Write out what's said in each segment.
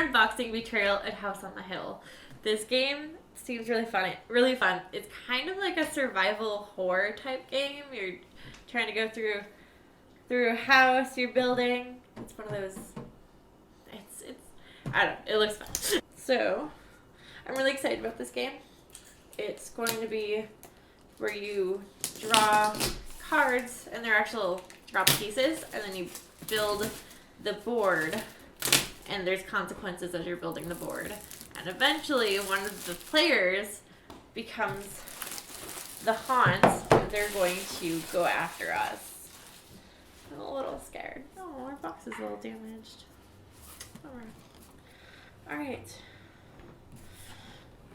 unboxing Betrayal at House on the Hill. This game seems really fun. Really fun. It's kind of like a survival horror type game. You're trying to go through a house you're building. It's one of those. It's I don't know. It looks fun. So I'm really excited about this game. It's going to be where you draw cards and they're actual draw pieces, and then you build the board, and there's consequences as you're building the board. And eventually one of the players becomes the haunt, and they're going to go after us. I'm a little scared. Oh, our box is a little damaged. Alright.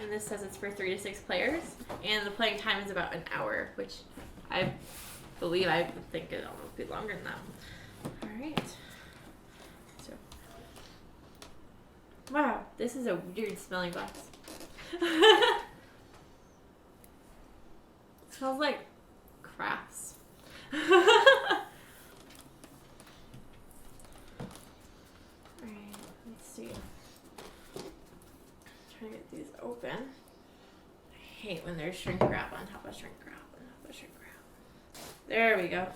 And this says it's for 3 to 6 players, and the playing time is about an hour, which I think it'll be longer than that. Alright. So, wow, this is a weird smelling box. It smells like crafts. Alright, let's see. Try to get these open. I hate when there's shrink wrap on top of shrink wrap on top of shrink wrap. There we go.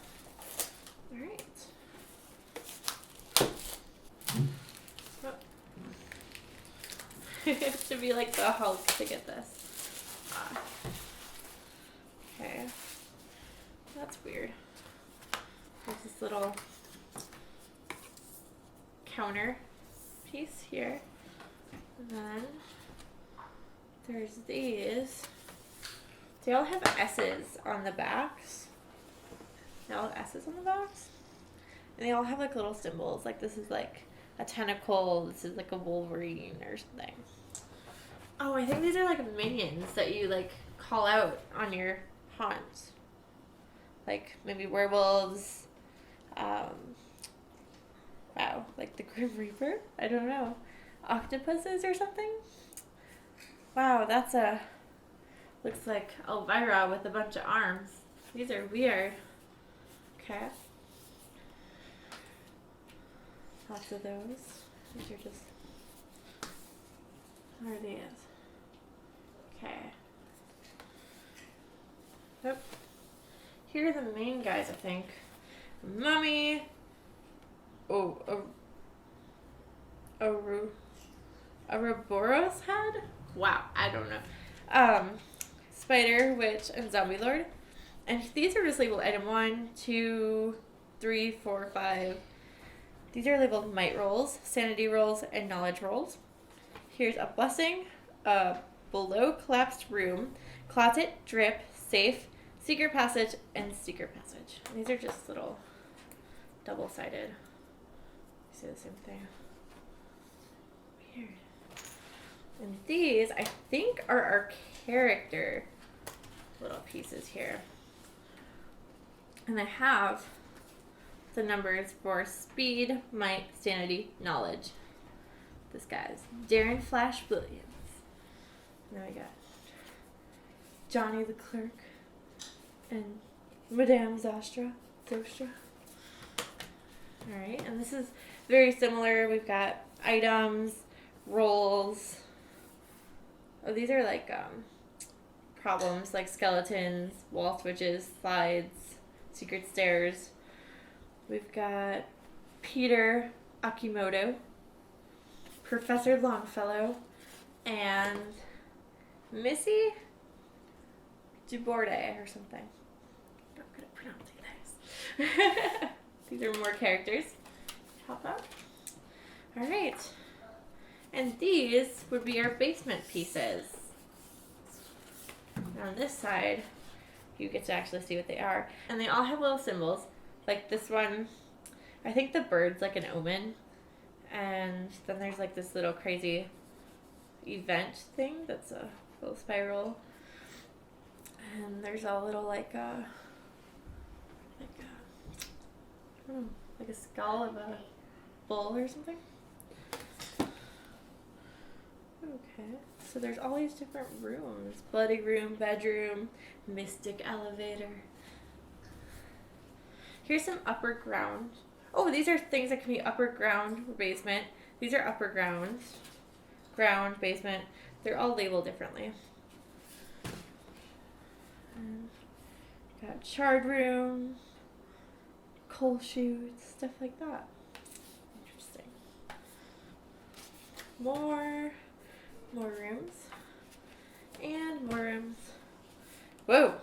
Alright. Oh. You have to be like the Hulk to get this. Okay. That's weird. There's this little counter piece here. And then there's these. They all have S's on the backs. They all have S's on the backs. And they all have like little symbols. Like this is like a tentacle. This is like a Wolverine or something. Oh, I think these are like minions that you like call out on your haunts. Like maybe werewolves. Wow, like the Grim Reaper? I don't know. Octopuses or something? Wow, that's looks like Elvira with a bunch of arms. These are weird. Okay. Lots of those. These are just... What are these? Okay. Yep. Here are the main guys, I think. Mummy. Oh, Ouroboros head? Wow, I don't know. Spider, Witch, and Zombie Lord. And these are just labeled item 1, 2, 3, 4, 5. These are labeled might rolls, sanity rolls, and knowledge rolls. Here's a blessing, a below collapsed room, closet, drip, safe, secret passage, and secret passage. And these are just little double-sided. You see the same thing. Weird. And these, I think, are our character little pieces here. And I have the numbers for speed, might, sanity, knowledge. This guy's Darren Flash Williams. And then we got Johnny the Clerk and Madame Zostra. Alright, and this is very similar. We've got items, rolls. Oh, these are like problems like skeletons, wall switches, slides, secret stairs. We've got Peter Akimoto, Professor Longfellow, and Missy Duborde or something. I'm not good at pronouncing these. These are more characters. Hop up. Alright. And these would be our basement pieces. And on this side, you get to actually see what they are. And they all have little symbols. Like this one, I think the bird's like an omen. And then there's like this little crazy event thing that's a little spiral. And there's a little like a skull of a bull or something. Okay, so there's all these different rooms. Bloody room, bedroom, mystic elevator. Here's some upper ground. Oh, these are things that can be upper ground or basement. These are upper ground, basement. They're all labeled differently. Got charred room, coal chutes, stuff like that. Interesting. More rooms. And more rooms. Whoa.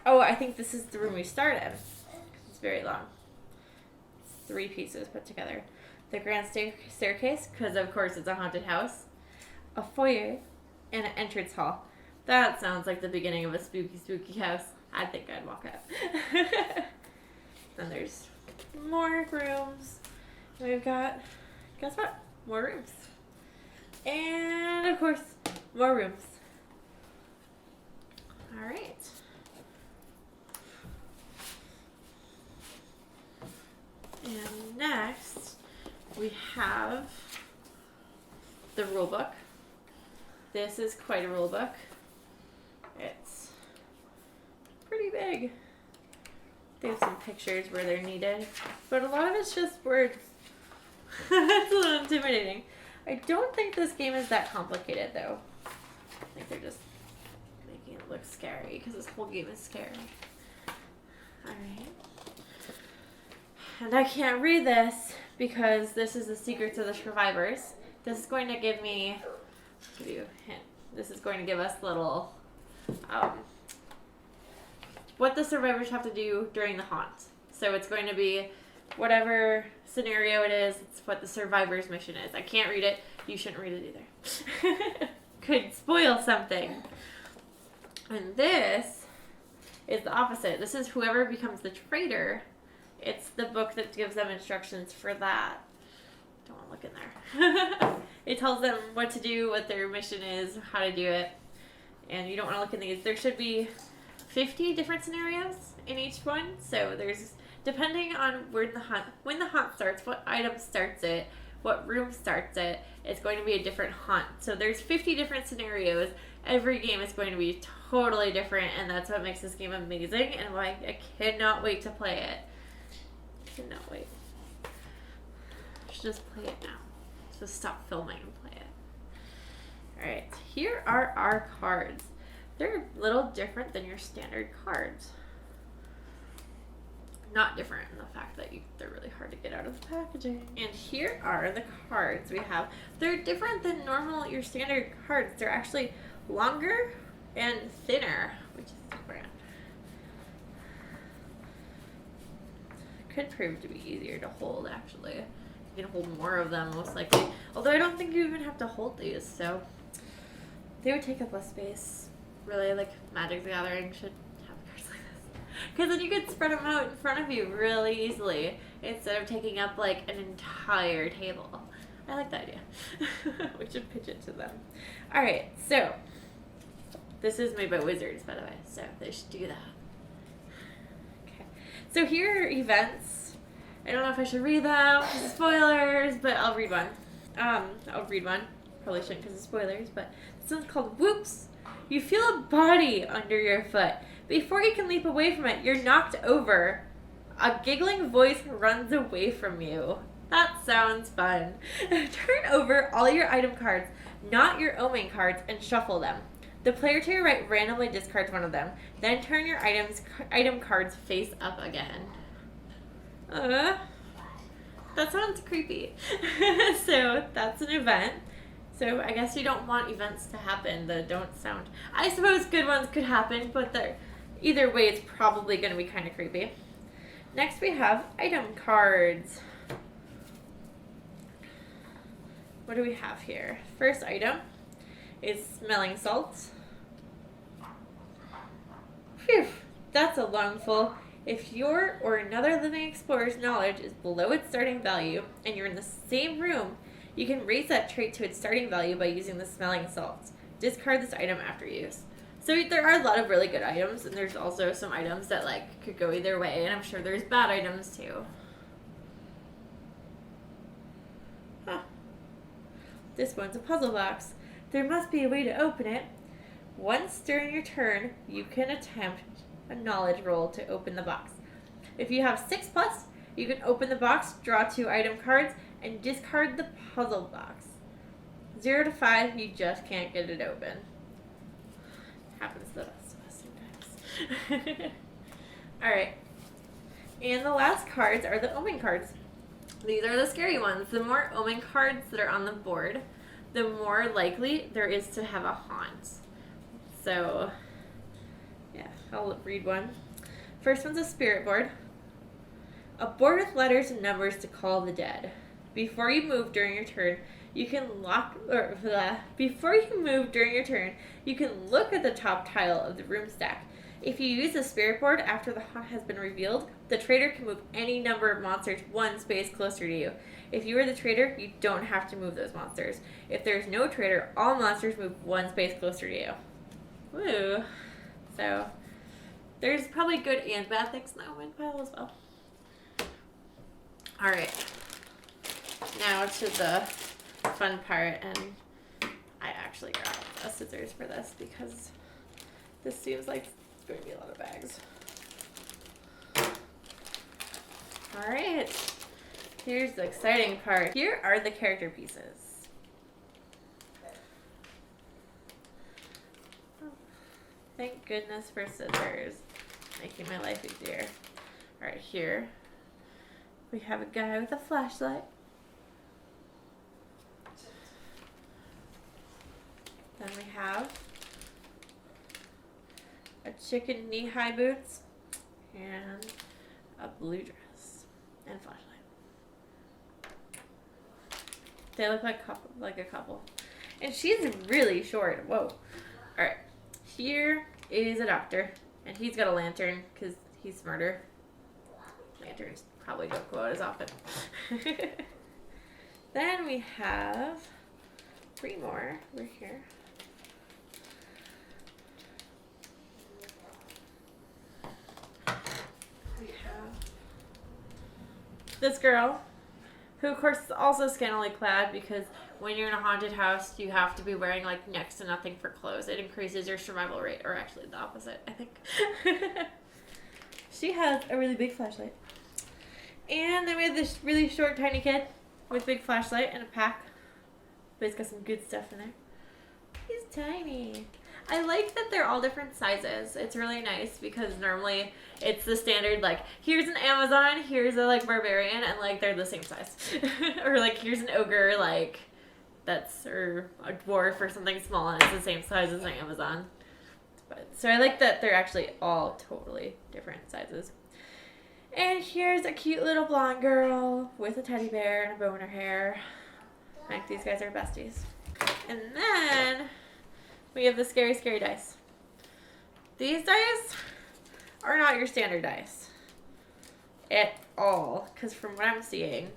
Oh, I think this is the room we start in. It's very long. It's 3 pieces put together. The grand staircase, because of course it's a haunted house. A foyer, and an entrance hall. That sounds like the beginning of a spooky house. I think I'd walk up. Then there's more rooms. And we've got, guess what? More rooms. And of course, more rooms. All right. And next, we have the rulebook. This is quite a rulebook. It's pretty big. They have some pictures where they're needed, but a lot of it's just words. It's a little intimidating. I don't think this game is that complicated, though. I think they're just making it look scary, because this whole game is scary. Alright. And I can't read this, because this is the secrets of the survivors. This is going to give me, give you a hint. This is going to give us little, what the survivors have to do during the haunt. So it's going to be whatever scenario it is, it's what the survivor's mission is. I can't read it. You shouldn't read it either. Could spoil something. And this is the opposite. This is whoever becomes the traitor. It's the book that gives them instructions for that. Don't want to look in there. It tells them what to do, what their mission is, how to do it. And you don't want to look in these. There should be 50 different scenarios in each one. So there's, depending on when the haunt starts, what item starts it, what room starts it, it's going to be a different haunt. So there's 50 different scenarios. Every game is going to be totally different, and that's what makes this game amazing, and why I cannot wait to play it. Cannot wait. I should just play it now. Just stop filming and play it. Alright, here are our cards. They're a little different than your standard cards. Not different in the fact that they're really hard to get out of the packaging. And here are the cards we have. They're different than your standard cards. They're actually longer and thinner, which is different. Could prove to be easier to hold, actually. You can hold more of them, most likely. Although I don't think you even have to hold these, so they would take up less space. Really, like Magic the Gathering should have cards like this. Because then you could spread them out in front of you really easily, instead of taking up like an entire table. I like that idea. We should pitch it to them. Alright, so this is made by Wizards, by the way, so they should do that. Okay. So here are events. I don't know if I should read them because of spoilers, but I'll read one. Probably shouldn't because of spoilers, but this one's called Whoops. You feel a body under your foot. Before you can leap away from it, you're knocked over. A giggling voice runs away from you. That sounds fun. Turn over all your item cards, not your Omen cards, and shuffle them. The player to your right randomly discards one of them. Then turn your item cards face up again. That sounds creepy. So that's an event. So I guess you don't want events to happen that don't sound... I suppose good ones could happen, but either way it's probably going to be kind of creepy. Next we have item cards. What do we have here? First item is smelling salts. Phew, that's a lungful. If your or another living explorer's knowledge is below its starting value and you're in the same room, you can raise that trait to its starting value by using the smelling salts. Discard this item after use. So there are a lot of really good items, and there's also some items that could go either way, and I'm sure there's bad items too. Huh. This one's a puzzle box. There must be a way to open it. Once during your turn, you can attempt a knowledge roll to open the box. If you have 6+, you can open the box, draw 2 item cards, and discard the puzzle box. 0 to 5, you just can't get it open. Happens to the best of us sometimes. Alright. And the last cards are the Omen cards. These are the scary ones. The more Omen cards that are on the board, the more likely there is to have a haunt. So, yeah, I'll read one. First one's a spirit board. A board with letters and numbers to call the dead. Before you move during your turn, you can before you move during your turn, you can look at the top tile of the room stack. If you use the spirit board after the haunt has been revealed, the traitor can move any number of monsters one space closer to you. If you are the traitor, you don't have to move those monsters. If there's no traitor, all monsters move one space closer to you. Woo. So, there's probably good and bad things in the Omen pile as well. Alright. Now to the fun part, and I actually grabbed a scissors for this because this seems like it's going to be a lot of bags. Alright. Here's the exciting part. Here are the character pieces. Thank goodness for scissors, making my life easier. Alright, here we have a guy with a flashlight. Then we have a chicken knee-high boots and a blue dress and flashlight. They look like a couple. And she's really short. Whoa. Alright. Here is a doctor, and he's got a lantern because he's smarter. Lanterns probably don't go out as often. Then we have 3 more over here. We have this girl, who of course is also scantily clad because when you're in a haunted house, you have to be wearing like next to nothing for clothes. It increases your survival rate, or actually the opposite, I think. She has a really big flashlight. And then we have this really short, tiny kid with big flashlight and a pack. But he's got some good stuff in there. He's tiny. I like that they're all different sizes. It's really nice because normally it's the standard, like, here's an Amazon, here's a, like, barbarian, and, like, they're the same size. Or, like, here's an ogre, like, or a dwarf or something small, and it's the same size as an Amazon. But, so I like that they're actually all totally different sizes. And here's a cute little blonde girl with a teddy bear and a bow in her hair. Like, these guys are besties. And then we have the scary, scary dice. These dice are not your standard dice at all, because from what I'm seeing,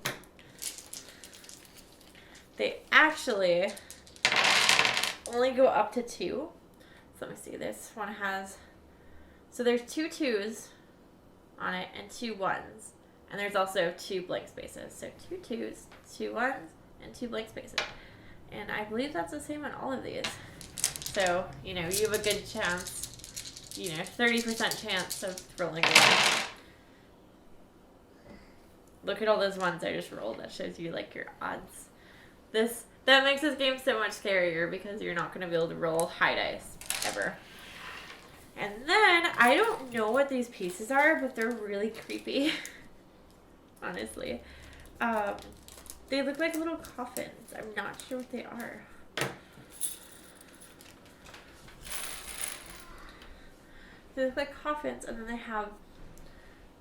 they actually only go up to 2. So let me see. This one has, so there's 2 2s on it and 2 1s. And there's also 2 blank spaces. So 2 2s, 2 1s, and 2 blank spaces. And I believe that's the same on all of these. So, you know, you have a good chance, 30% chance of rolling a 1. Look at all those ones I just rolled. That shows you, like, your odds. That makes this game so much scarier because you're not going to be able to roll high dice ever. And then, I don't know what these pieces are, but they're really creepy. Honestly. They look like little coffins. I'm not sure what they are. They look like coffins, and then they have,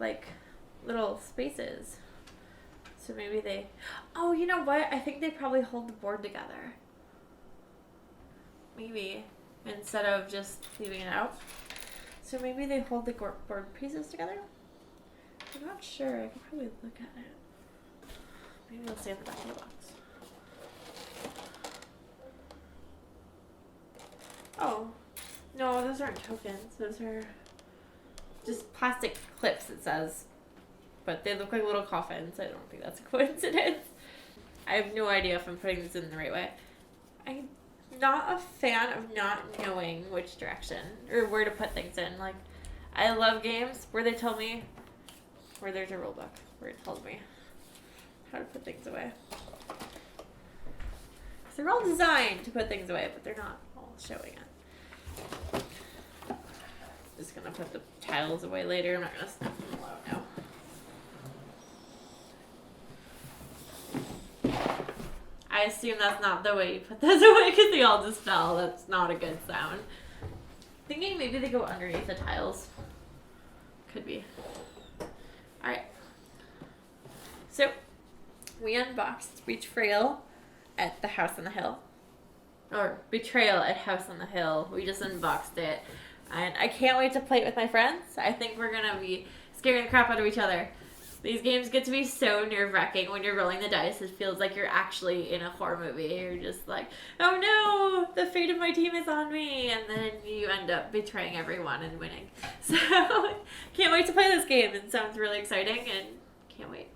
like, little spaces. So maybe they... Oh, you know what? I think they probably hold the board together. Maybe. Instead of just leaving it out. So maybe they hold the board pieces together? I'm not sure. I could probably look at it. Maybe it'll stay on the back of the box. Oh. No, those aren't tokens. Those are just plastic clips, it says. But they look like little coffins. I don't think that's a coincidence. I have no idea if I'm putting this in the right way. I'm not a fan of not knowing which direction or where to put things in. Like, I love games where they tell me where there's a rule book, where it tells me how to put things away. They're all designed to put things away, but they're not all showing it. Just gonna put the tiles away later. I'm not gonna snap them out now. I assume that's not the way you put those away because they all just fell. That's not a good sound. Thinking maybe they go underneath the tiles. Could be. Alright. So, we unboxed Betrayal at the House on the Hill. Or Betrayal at House on the Hill. We just unboxed it. And I can't wait to play it with my friends. I think we're going to be scaring the crap out of each other. These games get to be so nerve-wracking when you're rolling the dice. It feels like you're actually in a horror movie. You're just like, oh no, the fate of my team is on me. And then you end up betraying everyone and winning. So, can't wait to play this game. It sounds really exciting and can't wait.